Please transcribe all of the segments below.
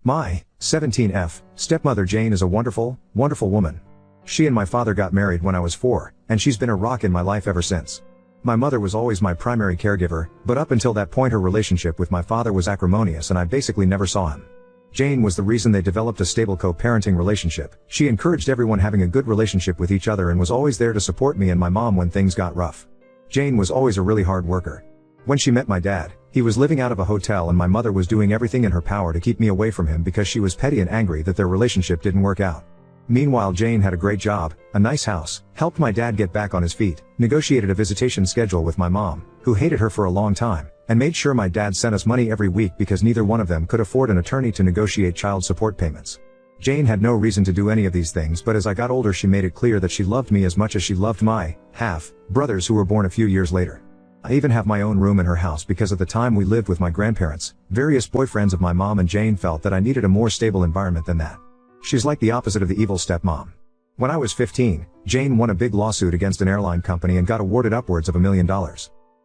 My 17F stepmother Jane is a wonderful, wonderful woman. She and my father got married when I was 4, and she's been a rock in my life ever since. My mother was always my primary caregiver, but up until that point her relationship with my father was acrimonious and I basically never saw him. Jane was the reason they developed a stable co-parenting relationship. She encouraged everyone having a good relationship with each other and was always there to support me and my mom when things got rough. Jane was always a really hard worker. When she met my dad, he was living out of a hotel and my mother was doing everything in her power to keep me away from him because she was petty and angry that their relationship didn't work out. Meanwhile Jane had a great job, a nice house, helped my dad get back on his feet, negotiated a visitation schedule with my mom, who hated her for a long time, and made sure my dad sent us money every week because neither one of them could afford an attorney to negotiate child support payments. Jane had no reason to do any of these things, but as I got older she made it clear that she loved me as much as she loved my half-brothers who were born a few years later. I even have my own room in her house because at the time we lived with my grandparents, various boyfriends of my mom, and Jane felt that I needed a more stable environment than that. She's like the opposite of the evil stepmom. When I was 15, Jane won a big lawsuit against an airline company and got awarded upwards of $1 million.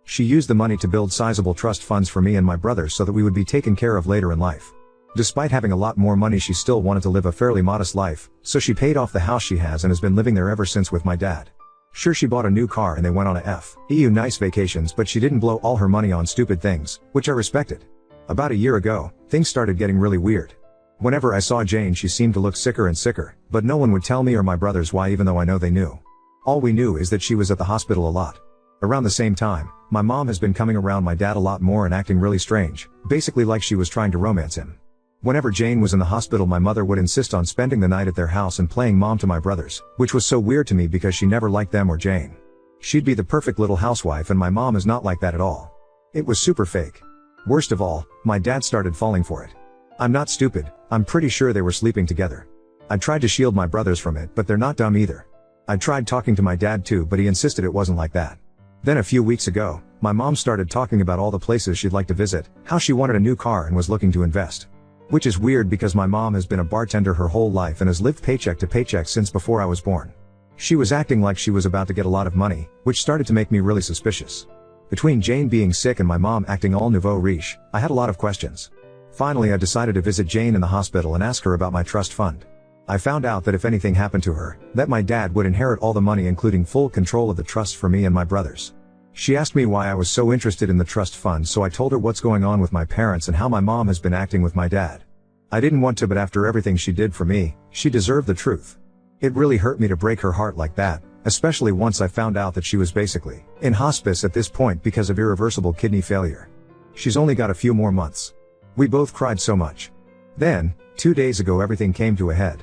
She used the money to build sizable trust funds for me and my brothers so that we would be taken care of later in life. Despite having a lot more money she still wanted to live a fairly modest life, so she paid off the house she has and has been living there ever since with my dad. Sure, she bought a new car and they went on a nice vacations, but she didn't blow all her money on stupid things, which I respected. About a year ago, things started getting really weird. Whenever I saw Jane she seemed to look sicker and sicker, but no one would tell me or my brothers why, even though I know they knew. All we knew is that she was at the hospital a lot. Around the same time, my mom has been coming around my dad a lot more and acting really strange, basically like she was trying to romance him. Whenever Jane was in the hospital my mother would insist on spending the night at their house and playing mom to my brothers, which was so weird to me because she never liked them or Jane. She'd be the perfect little housewife and my mom is not like that at all. It was super fake. Worst of all, my dad started falling for it. I'm not stupid, I'm pretty sure they were sleeping together. I tried to shield my brothers from it, but they're not dumb either. I tried talking to my dad too, but he insisted it wasn't like that. Then a few weeks ago, my mom started talking about all the places she'd like to visit, how she wanted a new car and was looking to invest. Which is weird because my mom has been a bartender her whole life and has lived paycheck to paycheck since before I was born. She was acting like she was about to get a lot of money, which started to make me really suspicious. Between Jane being sick and my mom acting all nouveau riche, I had a lot of questions. Finally I decided to visit Jane in the hospital and ask her about my trust fund. I found out that if anything happened to her, that my dad would inherit all the money including full control of the trust for me and my brothers. She asked me why I was so interested in the trust fund, so I told her what's going on with my parents and how my mom has been acting with my dad. I didn't want to, but after everything she did for me, she deserved the truth. It really hurt me to break her heart like that, especially once I found out that she was basically in hospice at this point because of irreversible kidney failure. She's only got a few more months. We both cried so much. Then, 2 days ago everything came to a head.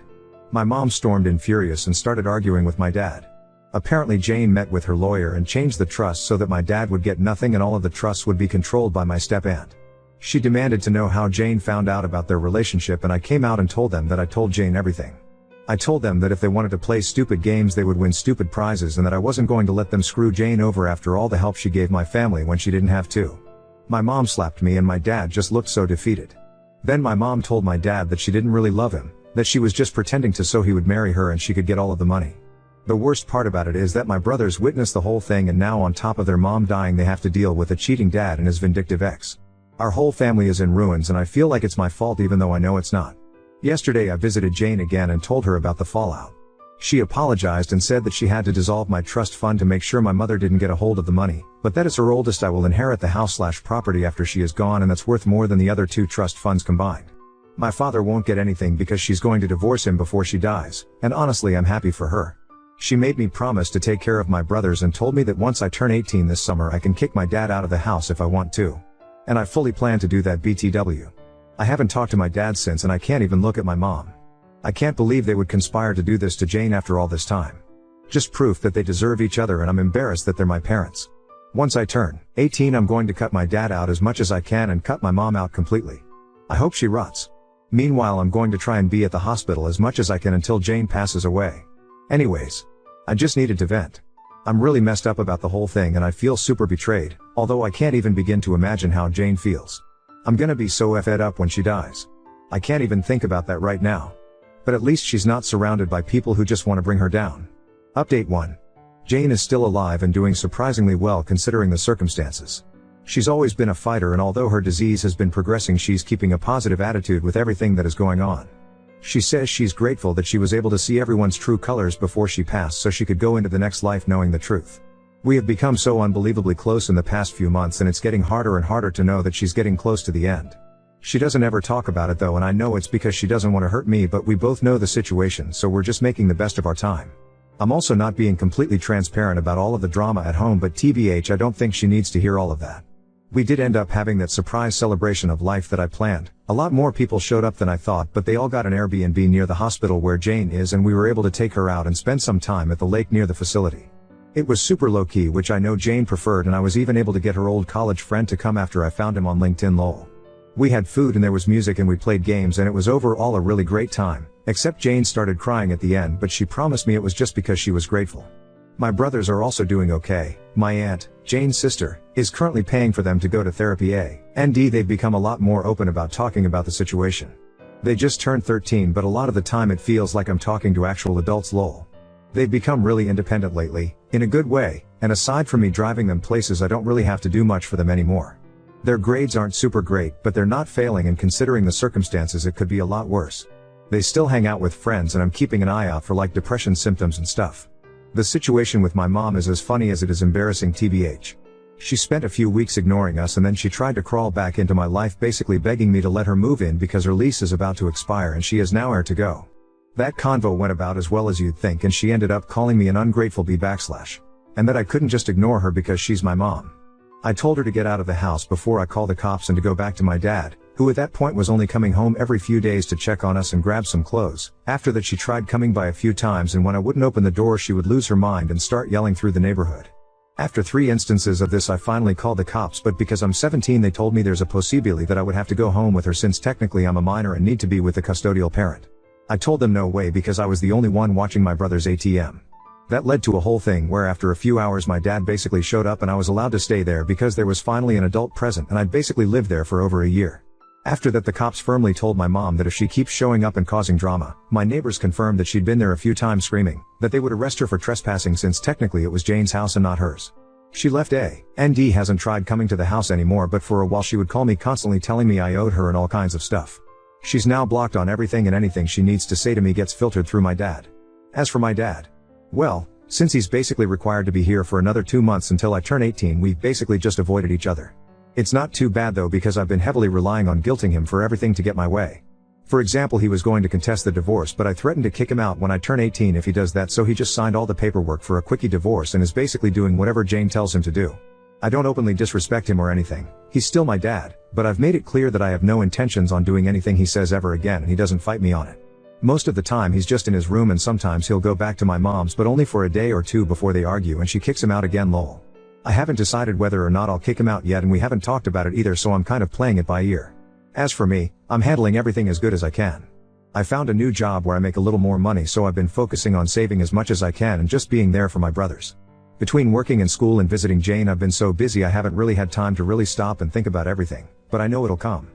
My mom stormed in furious and started arguing with my dad. Apparently Jane met with her lawyer and changed the trust so that my dad would get nothing and all of the trusts would be controlled by my step-aunt. She demanded to know how Jane found out about their relationship and I came out and told them that I told Jane everything. I told them that if they wanted to play stupid games they would win stupid prizes and that I wasn't going to let them screw Jane over after all the help she gave my family when she didn't have to. My mom slapped me and my dad just looked so defeated. Then my mom told my dad that she didn't really love him, that she was just pretending to so he would marry her and she could get all of the money. The worst part about it is that my brothers witnessed the whole thing and now on top of their mom dying they have to deal with a cheating dad and his vindictive ex. Our whole family is in ruins and I feel like it's my fault even though I know it's not. Yesterday I visited Jane again and told her about the fallout. She apologized and said that she had to dissolve my trust fund to make sure my mother didn't get a hold of the money, but that as her oldest I will inherit the house/property after she is gone and that's worth more than the other 2 trust funds combined. My father won't get anything because she's going to divorce him before she dies, and honestly I'm happy for her. She made me promise to take care of my brothers and told me that once I turn 18 this summer I can kick my dad out of the house if I want to. And I fully plan to do that BTW. I haven't talked to my dad since and I can't even look at my mom. I can't believe they would conspire to do this to Jane after all this time. Just proof that they deserve each other and I'm embarrassed that they're my parents. Once I turn 18 I'm going to cut my dad out as much as I can and cut my mom out completely. I hope she rots. Meanwhile I'm going to try and be at the hospital as much as I can until Jane passes away. Anyways, I just needed to vent. I'm really messed up about the whole thing and I feel super betrayed, although I can't even begin to imagine how Jane feels. I'm gonna be so fed up when she dies. I can't even think about that right now. But at least she's not surrounded by people who just want to bring her down. Update 1. Jane is still alive and doing surprisingly well considering the circumstances. She's always been a fighter, and although her disease has been progressing, she's keeping a positive attitude with everything that is going on. She says she's grateful that she was able to see everyone's true colors before she passed so she could go into the next life knowing the truth. We have become so unbelievably close in the past few months, and it's getting harder and harder to know that she's getting close to the end. She doesn't ever talk about it though, and I know it's because she doesn't want to hurt me, but we both know the situation, so we're just making the best of our time. I'm also not being completely transparent about all of the drama at home, but TBH, I don't think she needs to hear all of that. We did end up having that surprise celebration of life that I planned. A lot more people showed up than I thought, but they all got an Airbnb near the hospital where Jane is, and we were able to take her out and spend some time at the lake near the facility. It was super low-key, which I know Jane preferred, and I was even able to get her old college friend to come after I found him on LinkedIn lol. We had food and there was music and we played games, and it was overall a really great time, except Jane started crying at the end, but she promised me it was just because she was grateful. My brothers are also doing okay. My aunt, Jane's sister, is currently paying for them to go to therapy and they've become a lot more open about talking about the situation. They just turned 13, but a lot of the time it feels like I'm talking to actual adults lol. They've become really independent lately, in a good way, and aside from me driving them places, I don't really have to do much for them anymore. Their grades aren't super great, but they're not failing, and considering the circumstances it could be a lot worse. They still hang out with friends, and I'm keeping an eye out for like depression symptoms and stuff. The situation with my mom is as funny as it is embarrassing TBH. She spent a few weeks ignoring us, and then she tried to crawl back into my life, basically begging me to let her move in because her lease is about to expire and she is now air to go. That convo went about as well as you'd think, and she ended up calling me an ungrateful b/, and that I couldn't just ignore her because she's my mom. I told her to get out of the house before I call the cops and to go back to my dad, who at that point was only coming home every few days to check on us and grab some clothes. After that she tried coming by a few times, and when I wouldn't open the door she would lose her mind and start yelling through the neighborhood. After 3 instances of this I finally called the cops, but because I'm 17 they told me there's a possibility that I would have to go home with her since technically I'm a minor and need to be with the custodial parent. I told them no way because I was the only one watching my brother's ATM. That led to a whole thing where after a few hours my dad basically showed up and I was allowed to stay there because there was finally an adult present, and I'd basically lived there for over a year. After that the cops firmly told my mom that if she keeps showing up and causing drama, my neighbors confirmed that she'd been there a few times screaming, that they would arrest her for trespassing since technically it was Jane's house and not hers. She left and hasn't tried coming to the house anymore, but for a while she would call me constantly telling me I owed her and all kinds of stuff. She's now blocked on everything, and anything she needs to say to me gets filtered through my dad. As for my dad, well, since he's basically required to be here for another 2 months until I turn 18, we've basically just avoided each other. It's not too bad though, because I've been heavily relying on guilting him for everything to get my way. For example, he was going to contest the divorce, but I threatened to kick him out when I turn 18 if he does that, so he just signed all the paperwork for a quickie divorce and is basically doing whatever Jane tells him to do. I don't openly disrespect him or anything. He's still my dad, but I've made it clear that I have no intentions on doing anything he says ever again, and he doesn't fight me on it. Most of the time he's just in his room, and sometimes he'll go back to my mom's, but only for a day or two before they argue and she kicks him out again lol. I haven't decided whether or not I'll kick him out yet, and we haven't talked about it either, so I'm kind of playing it by ear. As for me, I'm handling everything as good as I can. I found a new job where I make a little more money, so I've been focusing on saving as much as I can and just being there for my brothers. Between working in school and visiting Jane, I've been so busy I haven't really had time to really stop and think about everything, but I know it'll come.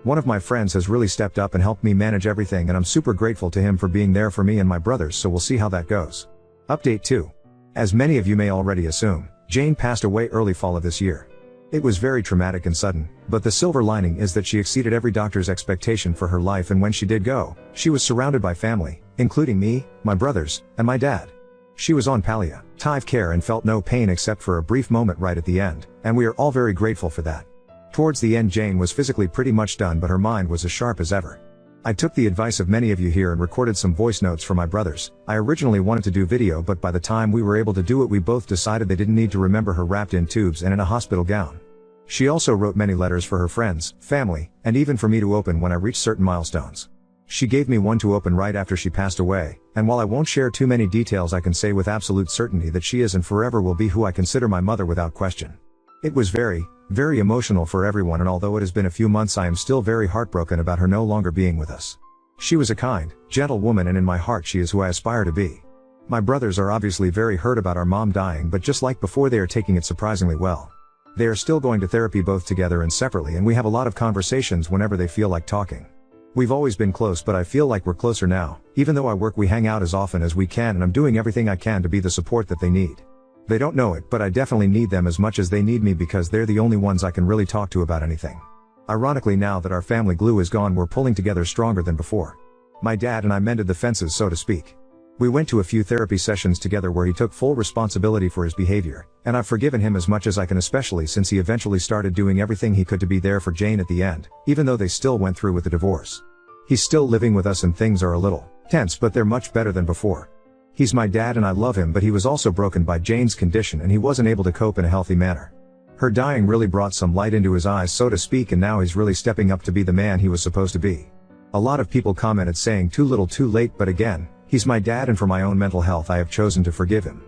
One of my friends has really stepped up and helped me manage everything, and I'm super grateful to him for being there for me and my brothers, so we'll see how that goes. Update 2. As many of you may already assume, Jane passed away early fall of this year. It was very traumatic and sudden, but the silver lining is that she exceeded every doctor's expectation for her life, and when she did go, she was surrounded by family, including me, my brothers, and my dad. She was on palliative care and felt no pain except for a brief moment right at the end, and we are all very grateful for that. Towards the end Jane was physically pretty much done, but her mind was as sharp as ever. I took the advice of many of you here and recorded some voice notes for my brothers. I originally wanted to do video, but by the time we were able to do it we both decided they didn't need to remember her wrapped in tubes and in a hospital gown. She also wrote many letters for her friends, family, and even for me to open when I reached certain milestones. She gave me one to open right after she passed away, and while I won't share too many details, I can say with absolute certainty that she is and forever will be who I consider my mother without question. It was very emotional for everyone, and although it has been a few months I am still very heartbroken about her no longer being with us. She was a kind, gentle woman, and in my heart she is who I aspire to be. My brothers are obviously very hurt about our mom dying, but just like before they are taking it surprisingly well. They are still going to therapy both together and separately, and we have a lot of conversations whenever they feel like talking. We've always been close, but I feel like we're closer now. Even though I work, we hang out as often as we can, and I'm doing everything I can to be the support that they need. They don't know it, but I definitely need them as much as they need me because they're the only ones I can really talk to about anything. Ironically, now that our family glue is gone, we're pulling together stronger than before. My dad and I mended the fences, so to speak. We went to a few therapy sessions together where he took full responsibility for his behavior, and I've forgiven him as much as I can, especially since he eventually started doing everything he could to be there for Jane at the end, even though they still went through with the divorce. He's still living with us and things are a little tense, but they're much better than before. He's my dad and I love him, but he was also broken by Jane's condition and he wasn't able to cope in a healthy manner. Her dying really brought some light into his eyes, so to speak, and now he's really stepping up to be the man he was supposed to be. A lot of people commented saying too little too late, but again, he's my dad and for my own mental health I have chosen to forgive him.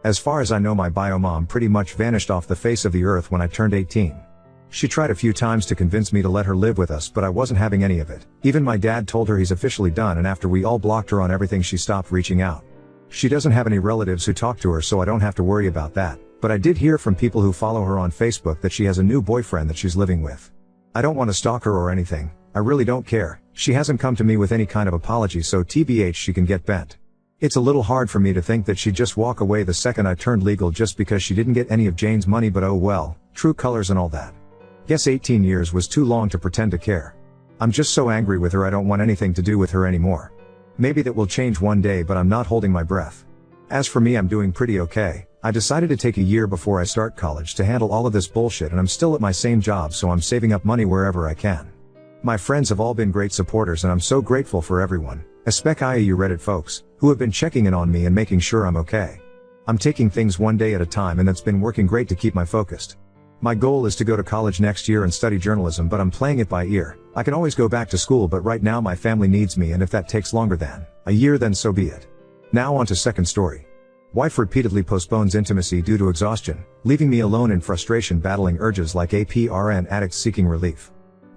As far as I know, my bio mom pretty much vanished off the face of the earth when I turned 18. She tried a few times to convince me to let her live with us, but I wasn't having any of it. Even my dad told her he's officially done, and after we all blocked her on everything, she stopped reaching out. She doesn't have any relatives who talk to her, so I don't have to worry about that, but I did hear from people who follow her on Facebook that she has a new boyfriend that she's living with. I don't want to stalk her or anything, I really don't care. She hasn't come to me with any kind of apology, so TBH she can get bent. It's a little hard for me to think that she'd just walk away the second I turned legal just because she didn't get any of Jane's money, but oh well, true colors and all that. Guess 18 years was too long to pretend to care. I'm just so angry with her, I don't want anything to do with her anymore. Maybe that will change one day, but I'm not holding my breath. As for me, I'm doing pretty okay. I decided to take a year before I start college to handle all of this bullshit, and I'm still at my same job, so I'm saving up money wherever I can. My friends have all been great supporters and I'm so grateful for everyone, especially you Reddit folks, who have been checking in on me and making sure I'm okay. I'm taking things one day at a time, and that's been working great to keep my focused. My goal is to go to college next year and study journalism, but I'm playing it by ear. I can always go back to school, but right now my family needs me, and if that takes longer than a year, then so be it. Now on to second story. Wife repeatedly postpones intimacy due to exhaustion, leaving me alone in frustration, battling urges like a PRN addict seeking relief.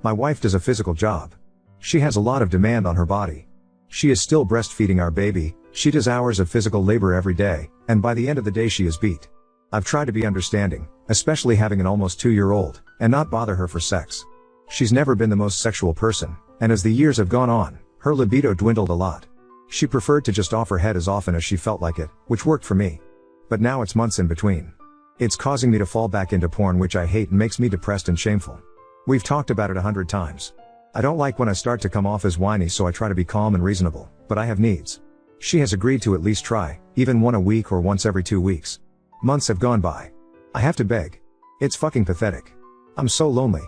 My wife does a physical job. She has a lot of demand on her body. She is still breastfeeding our baby, she does hours of physical labor every day, and by the end of the day she is beat. I've tried to be understanding, especially having an almost 2-year-old, and not bother her for sex. She's never been the most sexual person, and as the years have gone on, her libido dwindled a lot. She preferred to just offer head as often as she felt like it, which worked for me. But now it's months in between. It's causing me to fall back into porn, which I hate and makes me depressed and shameful. We've talked about it 100 times. I don't like when I start to come off as whiny, so I try to be calm and reasonable, but I have needs. She has agreed to at least try, even one a week or once every 2 weeks. Months have gone by. I have to beg. It's fucking pathetic. I'm so lonely.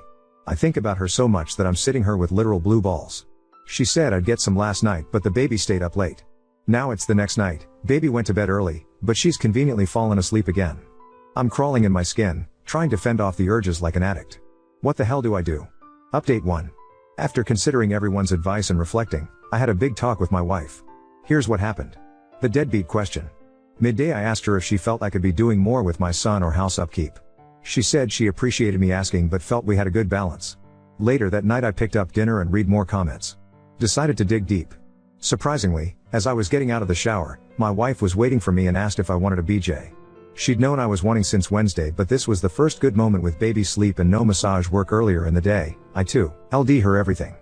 I think about her so much that I'm sitting her with literal blue balls. She said I'd get some last night, but the baby stayed up late. Now it's the next night, baby went to bed early, but she's conveniently fallen asleep again. I'm crawling in my skin, trying to fend off the urges like an addict. What the hell do I do? Update 1. After considering everyone's advice and reflecting, I had a big talk with my wife. Here's what happened. The deadbeat question. Midday I asked her if she felt I could be doing more with my son or house upkeep. She said she appreciated me asking but felt we had a good balance. Later that night I picked up dinner and read more comments. Decided to dig deep. Surprisingly, as I was getting out of the shower, my wife was waiting for me and asked if I wanted a BJ. She'd known I was wanting since Wednesday, but this was the first good moment with baby sleep and no massage work earlier in the day. I too, LD her everything.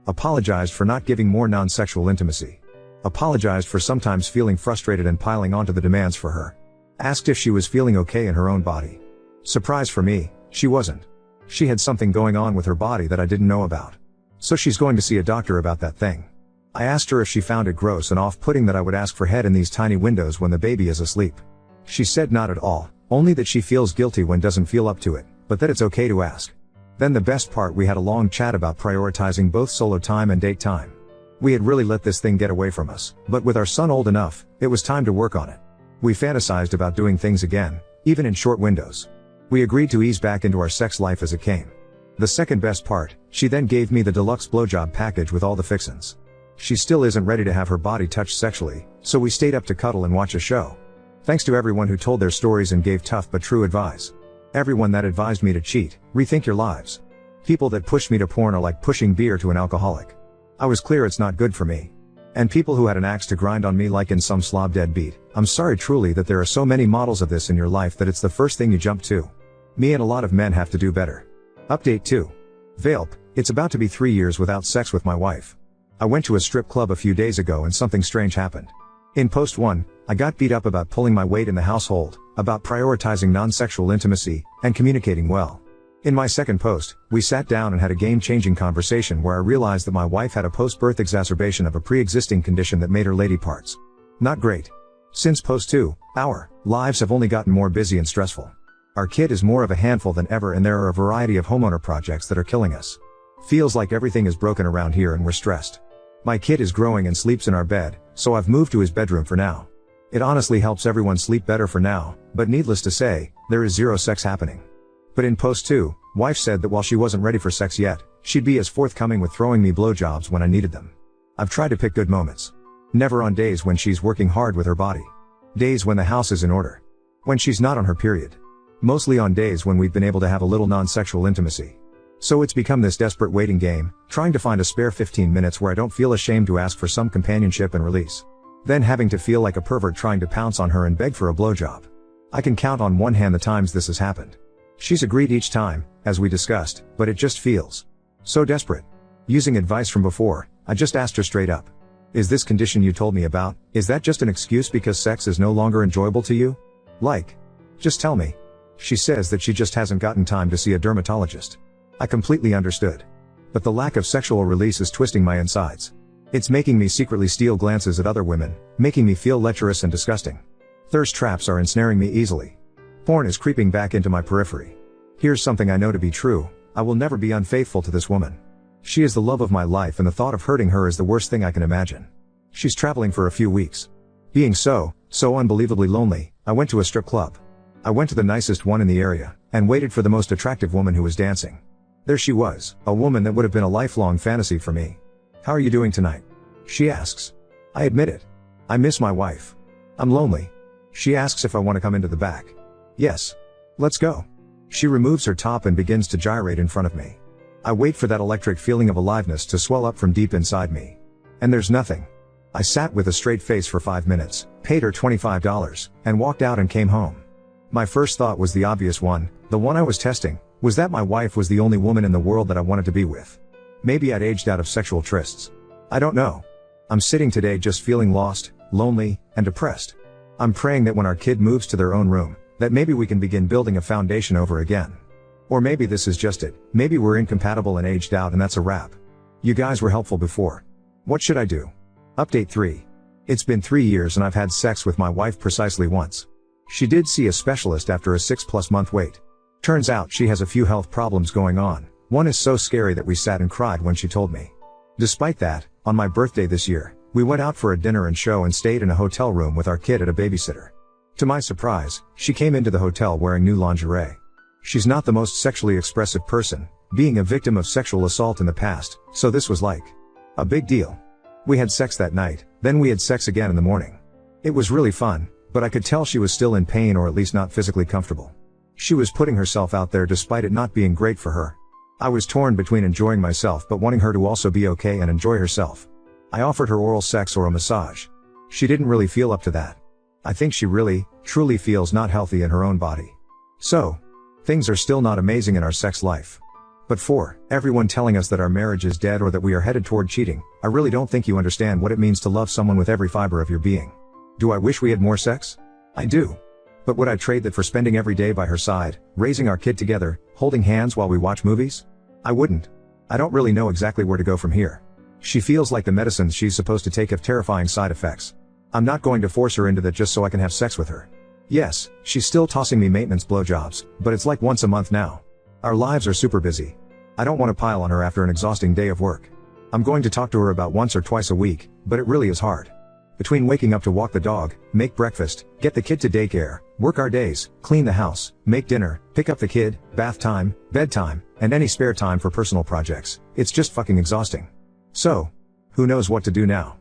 Apologized for not giving more non-sexual intimacy. Apologized for sometimes feeling frustrated and piling onto the demands for her. Asked if she was feeling okay in her own body. Surprise for me, she wasn't. She had something going on with her body that I didn't know about. So she's going to see a doctor about that thing. I asked her if she found it gross and off-putting that I would ask for head in these tiny windows when the baby is asleep. She said not at all, only that she feels guilty when doesn't feel up to it, but that it's okay to ask. Then the best part, we had a long chat about prioritizing both solo time and date time. We had really let this thing get away from us, but with our son old enough, it was time to work on it. We fantasized about doing things again, even in short windows. We agreed to ease back into our sex life as it came. The second best part, she then gave me the deluxe blowjob package with all the fixins. She still isn't ready to have her body touched sexually, so we stayed up to cuddle and watch a show. Thanks to everyone who told their stories and gave tough but true advice. Everyone that advised me to cheat, rethink your lives. People that pushed me to porn are like pushing beer to an alcoholic. I was clear it's not good for me. And people who had an axe to grind on me like in some slob deadbeat, I'm sorry truly that there are so many models of this in your life that it's the first thing you jump to. Me and a lot of men have to do better. Update 2. Vape, it's about to be 3 years without sex with my wife. I went to a strip club a few days ago and something strange happened. In post 1, I got beat up about pulling my weight in the household, about prioritizing non-sexual intimacy, and communicating well. In my second post, we sat down and had a game-changing conversation where I realized that my wife had a post-birth exacerbation of a pre-existing condition that made her lady parts. Not great. Since post 2, our lives have only gotten more busy and stressful. Our kid is more of a handful than ever, and there are a variety of homeowner projects that are killing us. Feels like everything is broken around here and we're stressed. My kid is growing and sleeps in our bed, so I've moved to his bedroom for now. It honestly helps everyone sleep better for now, but needless to say, there is zero sex happening. But in post 2, wife said that while she wasn't ready for sex yet, she'd be as forthcoming with throwing me blowjobs when I needed them. I've tried to pick good moments. Never on days when she's working hard with her body. Days when the house is in order. When she's not on her period. Mostly on days when we've been able to have a little non-sexual intimacy. So it's become this desperate waiting game, trying to find a spare 15 minutes where I don't feel ashamed to ask for some companionship and release. Then having to feel like a pervert trying to pounce on her and beg for a blowjob. I can count on one hand the times this has happened. She's agreed each time, as we discussed, but it just feels so desperate. Using advice from before, I just asked her straight up. Is this condition you told me about, is that just an excuse because sex is no longer enjoyable to you? Like, just tell me. She says that she just hasn't gotten time to see a dermatologist. I completely understood. But the lack of sexual release is twisting my insides. It's making me secretly steal glances at other women, making me feel lecherous and disgusting. Thirst traps are ensnaring me easily. Porn is creeping back into my periphery. Here's something I know to be true, I will never be unfaithful to this woman. She is the love of my life, and the thought of hurting her is the worst thing I can imagine. She's traveling for a few weeks. Being so unbelievably lonely, I went to a strip club. I went to the nicest one in the area, and waited for the most attractive woman who was dancing. There she was, a woman that would have been a lifelong fantasy for me. How are you doing tonight? She asks. I admit it. I miss my wife. I'm lonely. She asks if I want to come into the back. Yes. Let's go. She removes her top and begins to gyrate in front of me. I wait for that electric feeling of aliveness to swell up from deep inside me. And there's nothing. I sat with a straight face for 5 minutes, paid her $25, and walked out and came home. My first thought was the obvious one, the one I was testing, was that my wife was the only woman in the world that I wanted to be with. Maybe I'd aged out of sexual trysts. I don't know. I'm sitting today just feeling lost, lonely, and depressed. I'm praying that when our kid moves to their own room, that maybe we can begin building a foundation over again. Or maybe this is just it, maybe we're incompatible and aged out and that's a wrap. You guys were helpful before. What should I do? Update 3. It's been 3 years and I've had sex with my wife precisely once. She did see a specialist after a 6+ month wait. Turns out she has a few health problems going on. One is so scary that we sat and cried when she told me. Despite that, on my birthday this year, we went out for a dinner and show and stayed in a hotel room with our kid at a babysitter. To my surprise, she came into the hotel wearing new lingerie. She's not the most sexually expressive person, being a victim of sexual assault in the past, so this was like a big deal. We had sex that night, then we had sex again in the morning. It was really fun, but I could tell she was still in pain, or at least not physically comfortable. She was putting herself out there despite it not being great for her. I was torn between enjoying myself but wanting her to also be okay and enjoy herself. I offered her oral sex or a massage. She didn't really feel up to that. I think she really, truly feels not healthy in her own body. So, things are still not amazing in our sex life. But for everyone telling us that our marriage is dead or that we are headed toward cheating, I really don't think you understand what it means to love someone with every fiber of your being. Do I wish we had more sex? I do. But would I trade that for spending every day by her side, raising our kid together, holding hands while we watch movies? I wouldn't. I don't really know exactly where to go from here. She feels like the medicines she's supposed to take have terrifying side effects. I'm not going to force her into that just so I can have sex with her. Yes, she's still tossing me maintenance blowjobs, but it's like once a month now. Our lives are super busy. I don't want to pile on her after an exhausting day of work. I'm going to talk to her about once or twice a week, but it really is hard. Between waking up to walk the dog, make breakfast, get the kid to daycare, work our days, clean the house, make dinner, pick up the kid, bath time, bedtime, and any spare time for personal projects, it's just fucking exhausting. So, who knows what to do now?